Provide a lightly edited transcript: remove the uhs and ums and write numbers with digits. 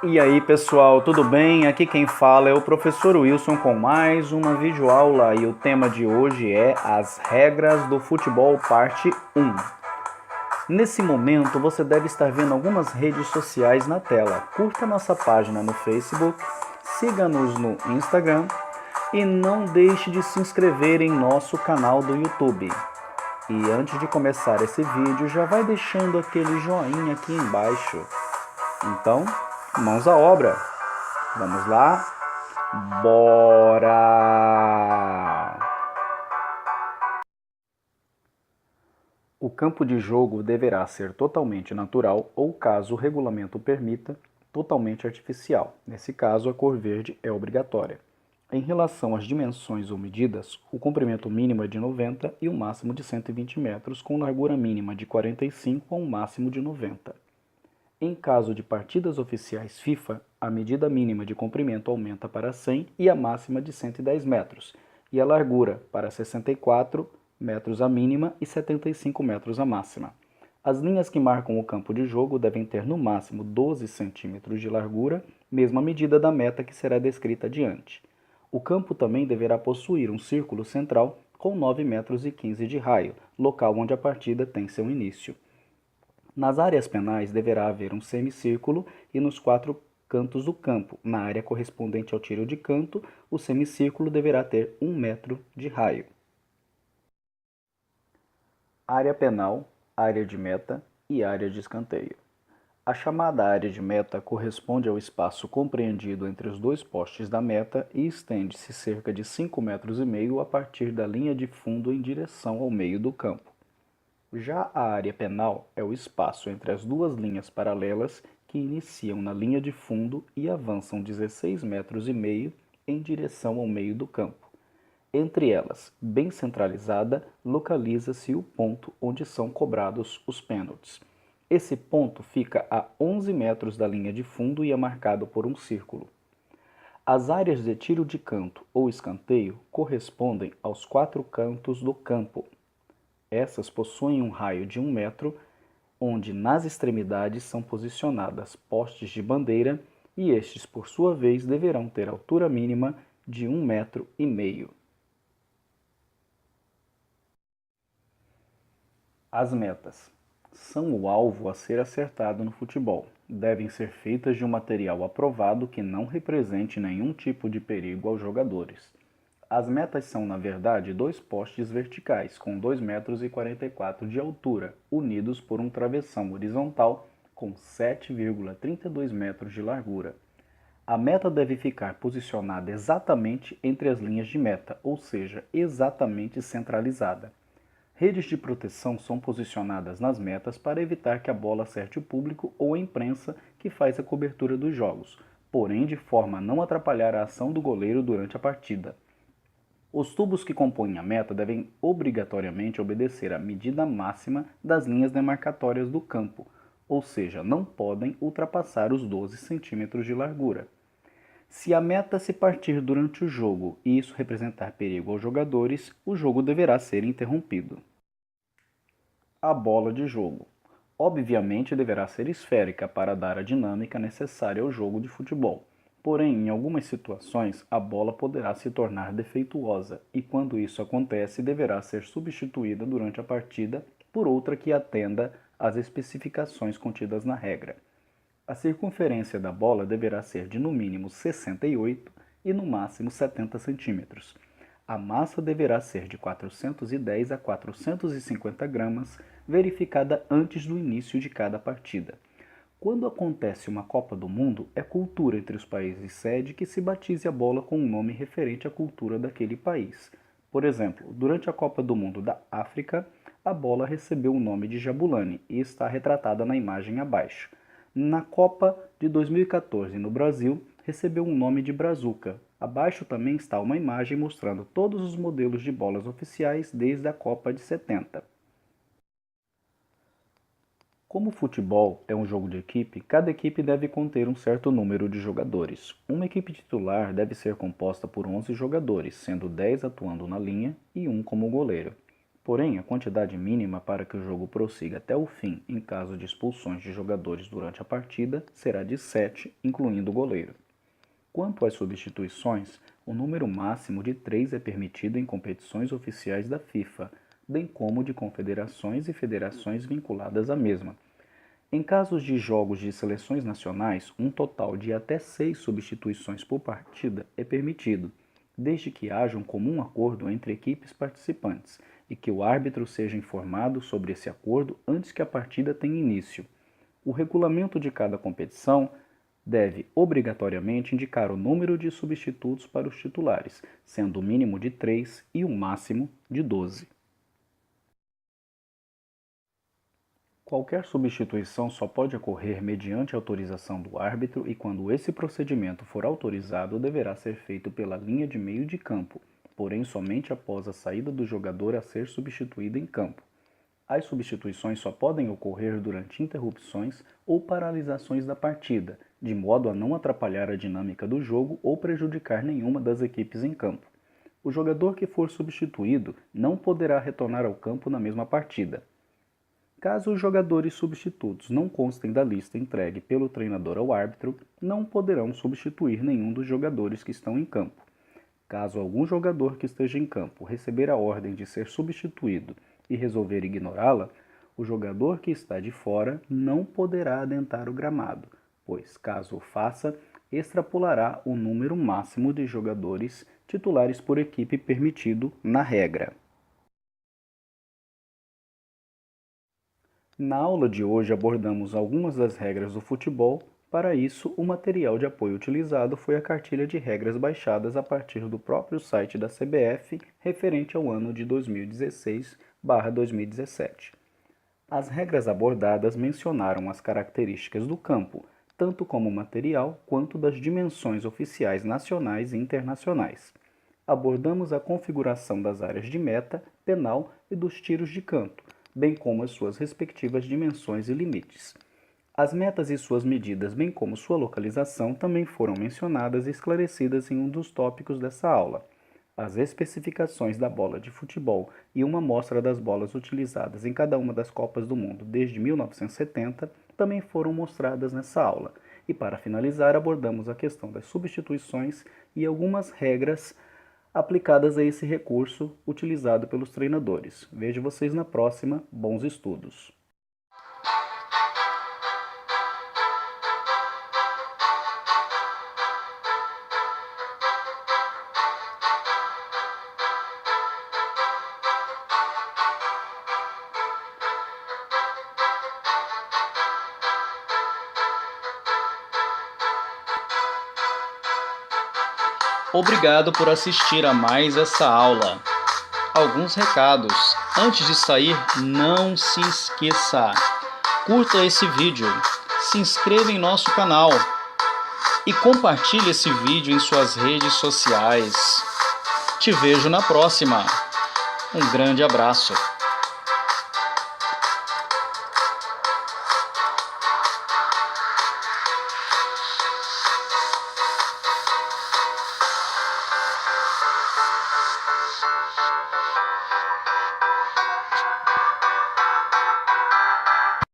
E aí pessoal, tudo bem? Aqui quem fala é o professor Wilson com mais uma videoaula e o tema de hoje é as regras do futebol parte 1. Nesse momento você deve estar vendo algumas redes sociais na tela. Curta nossa página no Facebook, siga-nos no Instagram e não deixe de se inscrever em nosso canal do YouTube. E antes de começar esse vídeo, já vai deixando aquele joinha aqui embaixo. Então, mãos à obra! Vamos lá? Bora! O campo de jogo deverá ser totalmente natural ou, caso o regulamento permita, totalmente artificial. Nesse caso, a cor verde é obrigatória. Em relação às dimensões ou medidas, o comprimento mínimo é de 90 e o máximo de 120 metros, com largura mínima de 45 a um máximo de 90. Em caso de partidas oficiais FIFA, a medida mínima de comprimento aumenta para 100 e a máxima de 110 metros, e a largura para 64 metros a mínima e 75 metros a máxima. As linhas que marcam o campo de jogo devem ter no máximo 12 centímetros de largura, mesma medida da meta que será descrita adiante. O campo também deverá possuir um círculo central com 9 metros e 15 de raio, local onde a partida tem seu início. Nas áreas penais deverá haver um semicírculo e nos 4 cantos do campo. Na área correspondente ao tiro de canto, o semicírculo deverá ter 1 metro de raio. Área penal, área de meta e área de escanteio. A chamada área de meta corresponde ao espaço compreendido entre os dois postes da meta e estende-se cerca de 5,5 metros a partir da linha de fundo em direção ao meio do campo. Já a área penal é o espaço entre as duas linhas paralelas que iniciam na linha de fundo e avançam 16,5 metros em direção ao meio do campo. Entre elas, bem centralizada, localiza-se o ponto onde são cobrados os pênaltis. Esse ponto fica a 11 metros da linha de fundo e é marcado por um círculo. As áreas de tiro de canto ou escanteio correspondem aos 4 cantos do campo. Essas possuem um raio de 1 metro, onde nas extremidades são posicionadas postes de bandeira e estes, por sua vez, deverão ter altura mínima de 1,5 metro. As metas são o alvo a ser acertado no futebol. Devem ser feitas de um material aprovado que não represente nenhum tipo de perigo aos jogadores. As metas são, na verdade, 2 postes verticais com 2,44 m de altura, unidos por um travessão horizontal com 7,32 metros de largura. A meta deve ficar posicionada exatamente entre as linhas de meta, ou seja, exatamente centralizada. Redes de proteção são posicionadas nas metas para evitar que a bola acerte o público ou a imprensa que faz a cobertura dos jogos, porém de forma a não atrapalhar a ação do goleiro durante a partida. Os tubos que compõem a meta devem obrigatoriamente obedecer à medida máxima das linhas demarcatórias do campo, ou seja, não podem ultrapassar os 12 centímetros de largura. Se a meta se partir durante o jogo e isso representar perigo aos jogadores, o jogo deverá ser interrompido. A bola de jogo. Obviamente deverá ser esférica para dar a dinâmica necessária ao jogo de futebol. Porém, em algumas situações, a bola poderá se tornar defeituosa e, quando isso acontece, deverá ser substituída durante a partida por outra que atenda às especificações contidas na regra. A circunferência da bola deverá ser de no mínimo 68 e no máximo 70 centímetros. A massa deverá ser de 410 a 450 gramas, verificada antes do início de cada partida. Quando acontece uma Copa do Mundo, é cultura entre os países sede que se batize a bola com um nome referente à cultura daquele país. Por exemplo, durante a Copa do Mundo da África, a bola recebeu o nome de Jabulani e está retratada na imagem abaixo. Na Copa de 2014 no Brasil, recebeu o nome de Brazuca. Abaixo também está uma imagem mostrando todos os modelos de bolas oficiais desde a Copa de 70. Como o futebol é um jogo de equipe, cada equipe deve conter um certo número de jogadores. Uma equipe titular deve ser composta por 11 jogadores, sendo 10 atuando na linha e um como goleiro. Porém, a quantidade mínima para que o jogo prossiga até o fim, em caso de expulsões de jogadores durante a partida, será de 7, incluindo o goleiro. Quanto às substituições, o número máximo de 3 é permitido em competições oficiais da FIFA, bem como de confederações e federações vinculadas à mesma. Em casos de jogos de seleções nacionais, um total de até 6 substituições por partida é permitido, desde que haja um comum acordo entre equipes participantes e que o árbitro seja informado sobre esse acordo antes que a partida tenha início. O regulamento de cada competição deve obrigatoriamente indicar o número de substitutos para os titulares, sendo o mínimo de 3 e o máximo de 12. Qualquer substituição só pode ocorrer mediante autorização do árbitro e quando esse procedimento for autorizado deverá ser feito pela linha de meio de campo, porém somente após a saída do jogador a ser substituído em campo. As substituições só podem ocorrer durante interrupções ou paralisações da partida, de modo a não atrapalhar a dinâmica do jogo ou prejudicar nenhuma das equipes em campo. O jogador que for substituído não poderá retornar ao campo na mesma partida. Caso os jogadores substitutos não constem da lista entregue pelo treinador ao árbitro, não poderão substituir nenhum dos jogadores que estão em campo. Caso algum jogador que esteja em campo receber a ordem de ser substituído e resolver ignorá-la, o jogador que está de fora não poderá adentrar o gramado, pois, caso o faça, extrapolará o número máximo de jogadores titulares por equipe permitido na regra. Na aula de hoje abordamos algumas das regras do futebol. Para isso, o material de apoio utilizado foi a cartilha de regras baixadas a partir do próprio site da CBF, referente ao ano de 2016/2017. As regras abordadas mencionaram as características do campo, tanto como material quanto das dimensões oficiais nacionais e internacionais. Abordamos a configuração das áreas de meta, penal e dos tiros de canto, bem como as suas respectivas dimensões e limites. As metas e suas medidas, bem como sua localização, também foram mencionadas e esclarecidas em um dos tópicos dessa aula. As especificações da bola de futebol e uma amostra das bolas utilizadas em cada uma das Copas do Mundo desde 1970 também foram mostradas nessa aula. E para finalizar, abordamos a questão das substituições e algumas regras aplicadas a esse recurso utilizado pelos treinadores. Vejo vocês na próxima. Bons estudos! Obrigado por assistir a mais essa aula. Alguns recados. Antes de sair, não se esqueça. Curta esse vídeo, se inscreva em nosso canal e compartilhe esse vídeo em suas redes sociais. Te vejo na próxima. Um grande abraço.